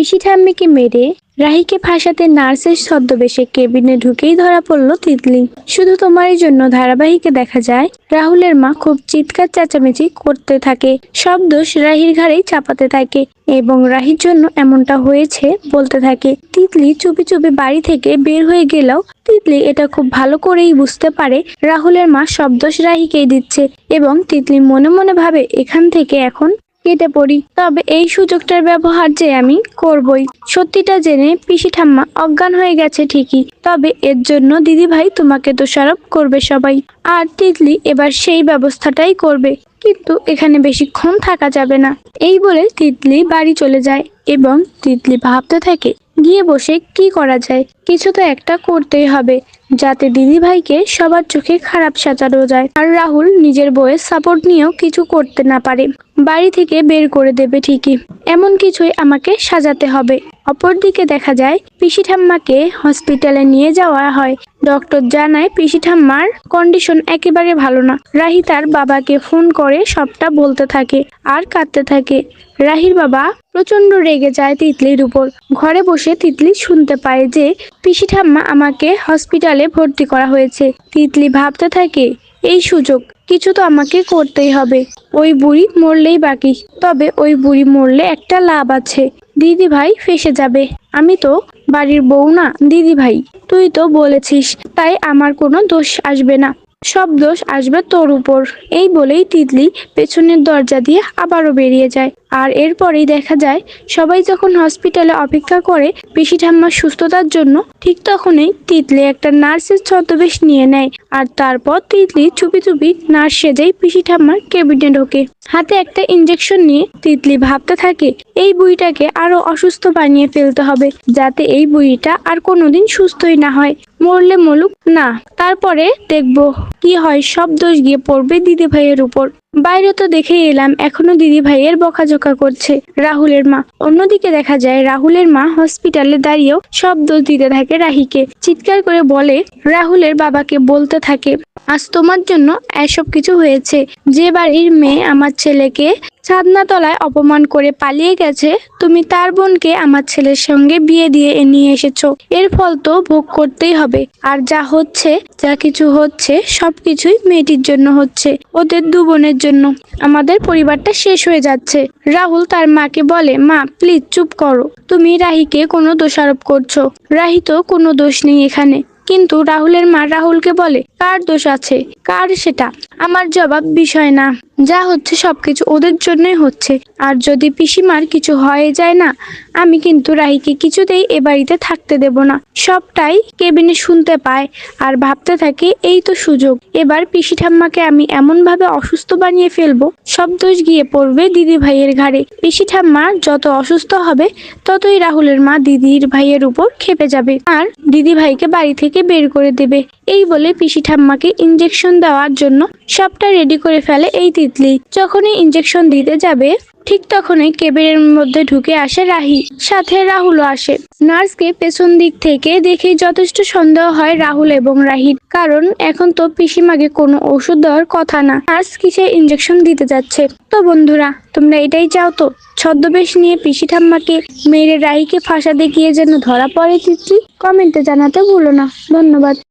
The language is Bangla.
পিসি ঠাম্মিকে মেরে রাহিকে ফাঁসাতে নার্সের ছদ্মবেশে কেবিনে ঢুকেই ধরা পড়ল তিতলি। শুধু তোমারই জন্য ধারাবাহিকে দেখা যায় রাহুলের মা খুব চিৎকার চেঁচামেচি করতে থাকে, সব দোষ রাহির ঘাড়েই চাপাতে থাকে এবং রাহির জন্য এমনটা হয়েছে বলতে থাকে। তিতলি চুপি চুপি বাড়ি থেকে বের হয়ে গেলেও তিতলি এটা খুব ভালো করেই বুঝতে পারে রাহুলের মা সব দোষ রাহিকেই দিচ্ছে এবং তিতলি মনে মনে ভাবে এখান থেকে এখন কেটে পড়ি, তবে এই সুযোগটার ব্যবহার যে আমি করবই। সত্যিটা জেনে পিসি ঠাম্মা অজ্ঞান হয়ে গেছে ঠিকই, তবে এর জন্য দিদিভাই তোমাকে দোষারোপ করবে সবাই, আর তিতলি এবার সেই ব্যবস্থাটাই করবে, কিন্তু এখানে বেশিক্ষণ থাকা যাবে না। এই বলে তিতলি বাড়ি চলে যায় এবং তিতলি ভাবতে থাকে গিয়ে বসে কি করা যায়, কিছু তো একটা করতেই হবে যাতে দিদিভাইকে সবার চোখে খারাপ সাজানো যায় আর রাহুল নিজের বউয়ের সাপোর্ট নিয়েও কিছু করতে না পারে, বাড়ি থেকে বের করে দেবে ঠিকই। এমন কিছুই আমাকে সাজাতে হবে। অপরদিকে দেখা যায় পিসি ঠাম্মাকে হসপিটালে নিয়ে যাওয়া হয়। ডক্টর জানায় পিসি ঠাম্মার কন্ডিশন একেবারে ভালো না। রাহি তার বাবাকে ফোন করে সবটা বলতে থাকে আর কাঁদতে থাকে। রাহির বাবা প্রচন্ড রেগে যায় তিতলির উপর। ঘরে বসে তিতলি শুনতে পায় যে পিসি ঠাম্মা আমাকে হসপিটালে ভর্তি করা হয়েছে। তিতলি ভাবতে থাকে এই সুযোগ কিছু তো আমাকে করতেই হবে, ওই বুড়ি মরলেই বাকি, তবে ওই বুড়ি মরলে একটা লাভ আছে, দিদি ভাই ফেসে যাবে, আমি তো বাড়ির বউ না দিদি ভাই, তুই তো বলেছিস তাই আমার কোনো দোষ আসবে না, সব দোষ আসবে তোর উপর। এই বলেই তিতলি পেছনের দরজা দিয়ে আবারও বেরিয়ে যায়। আর এরপরেই দেখা যায় সবাই যখন হসপিটালে অপেক্ষা করে পিসি ঠাম্মার সুস্থতার জন্য, ঠিক তখনই তিতলি একটা নার্সের ছদ্মবেশ নিয়ে নেয় আর তারপর তিতলি চুপি চুপি নার্স সেজেই পিসি ঠাম্মার কেবিনে ঢোকে। হাতে একটা ইঞ্জেকশন নিয়ে তিতলি ভাবতে থাকে এই বুড়িটাকে আরো অসুস্থ বানিয়ে ফেলতে হবে যাতে এই বুড়িটা আর কোনোদিন সুস্থই না হয়, মরলে মরুক না, তারপরে দেখবো কি হয়, সব দোষ গিয়ে পড়বে দিদি ভাইয়ের উপর। বাইরে তো দেখে এলাম এখনো দিদি ভাইয়ের বকাঝকা করছে রাহুলের মা। অন্যদিকে দেখা যায় রাহুলের মা হসপিটালে দাঁড়িয়েও সব দোষ দিতে থাকে রাহিকে, চিৎকার করে বলে রাহুলের বাবাকে বলতে থাকে আজ তোমার জন্য এসব কিছু হয়েছে, যে বাড়ির মেয়ে আমার ছেলেকে ছাদনা তলায় অপমান করে পালিয়ে গেছে, তুমি তার বোনকে আমার ছেলের সঙ্গে বিয়ে দিয়ে নিয়ে এসেছো, এর ফল তো ভোগ করতেই হবে। আর যা হচ্ছে যা কিছু হচ্ছে সবকিছুই মেয়েটির জন্য হচ্ছে, ওদের দু বোনের জন্য আমাদের পরিবারটা শেষ হয়ে যাচ্ছে। রাহুল তার মাকে বলে মা প্লিজ চুপ করো, তুমি রাহিকে কোনো দোষারোপ করছো, রাহি তো কোনো দোষ নেই এখানে। কিন্তু রাহুলের মা রাহুলকে বলে কার দোষ আছে, কার সেটা আমার জবাব বিষয় না, যা হচ্ছে সবকিছু ওদের জন্যই হচ্ছে, আর যদি পিসিমার কিছু হয়ে যায় না আমি কিন্তু রাহিকে কিছুতেই এ বাড়িতে থাকতে দেব না। সবটাই কেবিনে শুনতে পায় আর ভাবতে থাকে এই তো সুযোগ, এবার পিসি ঠাম্মাকে আমি এমন ভাবে অসুস্থ বানিয়ে ফেলবো সব দোষ গিয়ে পড়বে দিদি ভাইয়ের ঘাড়ে। পিসি ঠাম্মা যত অসুস্থ হবে ততই রাহুলের মা দিদির ভাইয়ের উপর খেপে যাবে আর দিদি ভাইকে বাড়ি থেকে বের করে দেবে। এই বলে পিসি ঠাম্মাকে ইঞ্জেকশন দেওয়ার জন্য সবটা রেডি করে ফেলে এই তিতলি। যখনই ইঞ্জেকশন দিতে যাবে ঠিক তখনই কেবিনের মধ্যে ঢুকে আসে রাহি, সাথে রাহুলও আসে। নার্সকে পেছন দিক থেকে দেখে যথেষ্ট সন্দেহ হয় রাহুল এবং রাহির, কারণ এখন তো পিসিমাকে কোনো ওষুধ দেওয়ার কথা না, নার্স কিসে ইঞ্জেকশন দিতে যাচ্ছে। তো বন্ধুরা তোমরা এটাই চাও তো, ছদ্মবেশ নিয়ে পিসি ঠাম্মাকে মেরে রাহিকে ফাঁসাতে গিয়ে যেন ধরা পড়ে তিতলি? কমেন্টে জানাতে ভুলো না। ধন্যবাদ।